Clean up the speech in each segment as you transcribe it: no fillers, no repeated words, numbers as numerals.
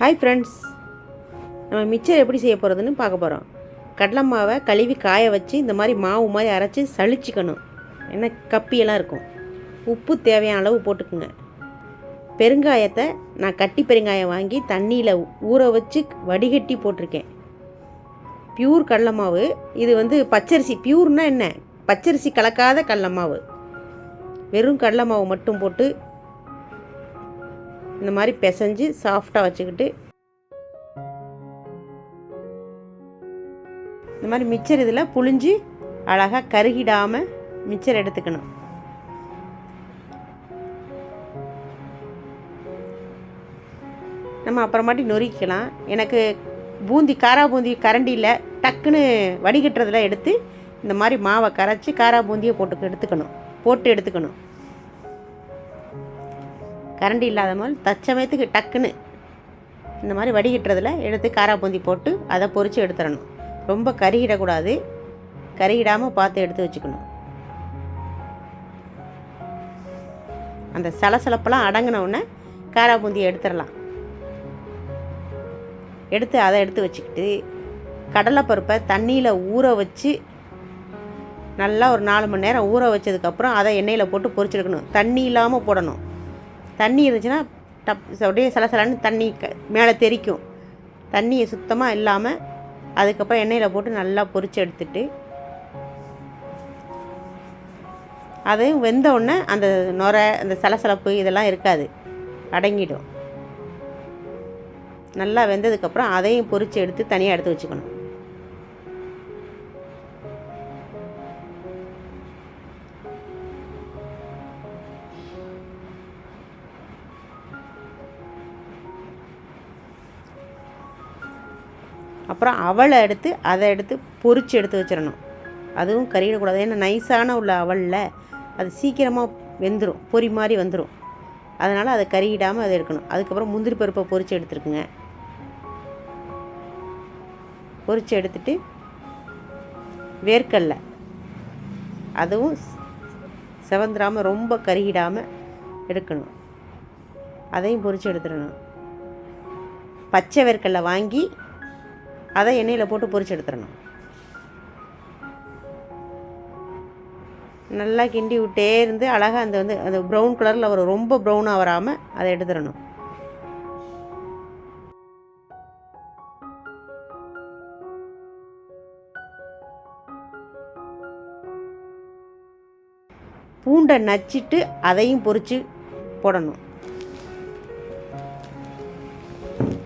Hi friends, நம்ம mixture எப்படி செய்ய போகிறதுன்னு பார்க்க போகிறோம். கடலை மாவை கழுவி காய வச்சு இந்த மாதிரி மாவு மாதிரி அரைச்சி சளிச்சிக்கணும். ஏன்னா கப்பியெல்லாம் இருக்கும். உப்பு தேவையான அளவு போட்டுக்குங்க. பெருங்காயத்தை நான் கட்டி பெருங்காயம் வாங்கி தண்ணியில் ஊற வச்சு வடிகட்டி போட்டிருக்கேன். பியூர் கடலை மாவு இது. பச்சரிசி பியூர்னால் என்ன, பச்சரிசி கலக்காத கடலை மாவு. வெறும் கடலை மாவு மட்டும் போட்டு இந்த மாதிரி பிசைஞ்சு சாஃப்டாக வச்சுக்கிட்டு இந்த மாதிரி மிச்சர் இதில் புழிஞ்சு அழகாக கருகிடாமல் மிச்சர் எடுத்துக்கணும். நம்ம அப்புறமாட்டி நொறுக்கிக்கலாம். எனக்கு காரா பூந்தி கரண்டியில் டக்குன்னு வடிகட்டுறதுல எடுத்து இந்த மாதிரி மாவை கரைச்சி காரா பூந்தியை போட்டு எடுத்துக்கணும். கரண்டி இல்லாத மாதிரி தச்சமயத்துக்கு டக்குன்னு இந்த மாதிரி வடிகட்டுறதுல எடுத்து காரா பூந்தி போட்டு அதை பொரித்து எடுத்துடணும். ரொம்ப கருகிடக்கூடாது. கருகிடாமல் பார்த்து எடுத்து வச்சுக்கணும். அந்த சலசலப்பெல்லாம் அடங்கினவுடனே காரா பூந்தியை எடுத்துடலாம். அதை எடுத்து வச்சுக்கிட்டு கடலைப்பருப்பை தண்ணியில் ஊற வச்சு நல்லா ஒரு 4 மணி நேரம் ஊற வச்சதுக்கப்புறம் அதை எண்ணெயில் போட்டு பொரிச்செடுக்கணும். தண்ணி இல்லாமல் போடணும். தண்ணி இருந்துச்சுன்னா அப்படியே சலசலன்னு தண்ணி மேலே தெறிக்கும். தண்ணியை சுத்தமாக இல்லாமல் அதுக்கப்புறம் எண்ணெயில் போட்டு நல்லா பொரித்து எடுத்துட்டு அதையும் வெந்த உடனே அந்த நுரை அந்த சலசலப்பு இதெல்லாம் இருக்காது, அடங்கிடும். நல்லா வெந்ததுக்கப்புறம் அதையும் பொரித்து எடுத்து தனியாக எடுத்து வச்சுக்கணும். அப்புறம் அவலை அதை எடுத்து பொரித்து எடுத்து வச்சிடணும். அதுவும் கறியிடக்கூடாது. ஏன்னா நைஸான உள்ள அவலில் அது சீக்கிரமாக வெந்துடும், பொரி மாதிரி வந்துடும். அதனால் அதை கறியிடாமல் அதை எடுக்கணும். அதுக்கப்புறம் முந்திரி பருப்பை பொரித்து எடுத்துருக்குங்க. பொரித்து எடுத்துட்டு வேர்க்கடலை அதுவும் செவந்துடாமல் ரொம்ப கருகிடாமல் எடுக்கணும். அதையும் பொரித்து எடுத்துடணும். பச்சை வேர்க்கடலை வாங்கி அதை எண்ணெயில் போட்டு பொரித்து எடுத்துடணும். நல்லா கிண்டி விட்டே இருந்து அழகாக அந்த ப்ரௌன் கலரில் வரும். ரொம்ப ப்ரௌனாக வராமல் அதை எடுத்துடணும். பூண்டை நச்சிட்டு அதையும் பொரித்து போடணும்.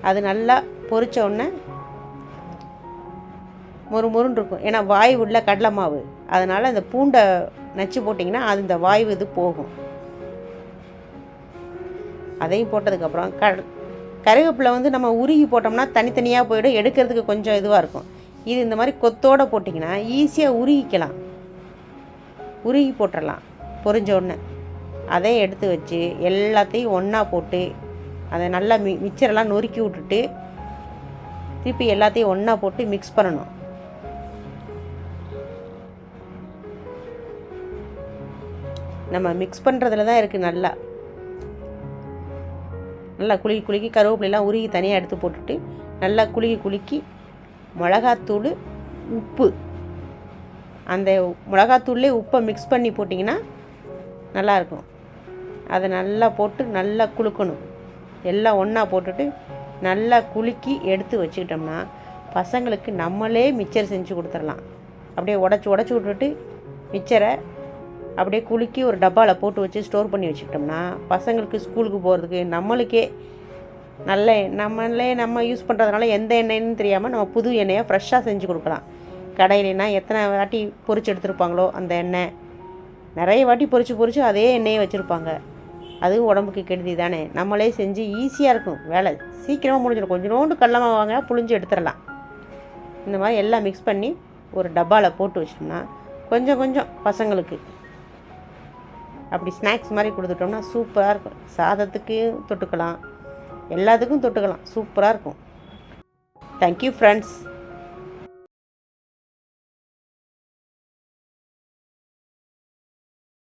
அது நல்லா பொரித்த உடனே மொறுமொறுன்னு இருக்கும். ஏன்னா வாயு உள்ள கடலை மாவு, அதனால் அந்த பூண்டை நச்சு போட்டிங்கன்னா அது இந்த வாயு இது போகும். அதையும் போட்டதுக்கப்புறம் கருவேப்பிலை நம்ம உருகி போட்டோம்னா தனித்தனியாக போயிடும், எடுக்கிறதுக்கு கொஞ்சம் இதுவாக இருக்கும். இது இந்த மாதிரி கொத்தோடு போட்டிங்கன்னா ஈஸியாக உருகி போட்டுடலாம். பொரிஞ்ச உடனே அதையும் எடுத்து வச்சு எல்லாத்தையும் ஒன்றா போட்டு அதை நல்லா மிக்சரெல்லாம் நொறுக்கி விட்டுட்டு திருப்பி எல்லாத்தையும் ஒன்றா போட்டு மிக்ஸ் பண்ணணும். நம்ம மிக்ஸ் பண்ணுறதுல தான் இருக்குது. நல்லா குலுக்கி கருவேப்பிலையெல்லாம் உருகி தனியாக எடுத்து போட்டுட்டு நல்லா குலுக்கி மிளகாத்தூள், உப்பு, அந்த மிளகாத்தூள்லேயே உப்பை மிக்ஸ் பண்ணி போட்டிங்கன்னா நல்லாயிருக்கும். அதை நல்லா போட்டு நல்லா குலுக்கணும். எல்லாம் ஒன்றா போட்டுட்டு நல்லா குலுக்கி எடுத்து வச்சுக்கிட்டோம்னா பசங்களுக்கு நம்மளே மிச்சர் செஞ்சு கொடுத்துடலாம். அப்படியே உடச்சி விட்டுட்டு மிச்சரை அப்படியே குலுக்கி ஒரு டப்பாவில் போட்டு வச்சு ஸ்டோர் பண்ணி வச்சுக்கிட்டோம்னா பசங்களுக்கு ஸ்கூலுக்கு போகிறதுக்கு நம்மளுக்கே நம்ம யூஸ் பண்ணுறதுனால எந்த எண்ணெய்ன்னு தெரியாமல் நம்ம புது எண்ணெயை ஃப்ரெஷ்ஷாக செஞ்சு கொடுக்கலாம். கடையிலனா எத்தனை வாட்டி பொரிச்சு எடுத்துருப்பாங்களோ அந்த எண்ணெய் நிறைய வாட்டி பொரிச்சு அதே எண்ணெயை வச்சுருப்பாங்க. அதுவும் உடம்புக்கு கெடுதி தானே. நம்மளே செஞ்சு ஈஸியாக இருக்கும், வேலை சீக்கிரமாக முடிஞ்சிடும். கொஞ்சோண்டு கடலை மாவு வாங்க புழிஞ்சு எடுத்துடலாம். இந்த மாதிரி எல்லாம் மிக்ஸ் பண்ணி ஒரு டப்பாவில் போட்டு வச்சிட்டோம்னா கொஞ்சம் பசங்களுக்கு அப்படி ஸ்நாக்ஸ் மாதிரி கொடுத்துட்டோம்னா சூப்பராக இருக்கும். சாதத்துக்கு தொட்டுக்கலாம், எல்லாத்துக்கும் தொட்டுக்கலாம். சூப்பராக இருக்கும். Thank you friends.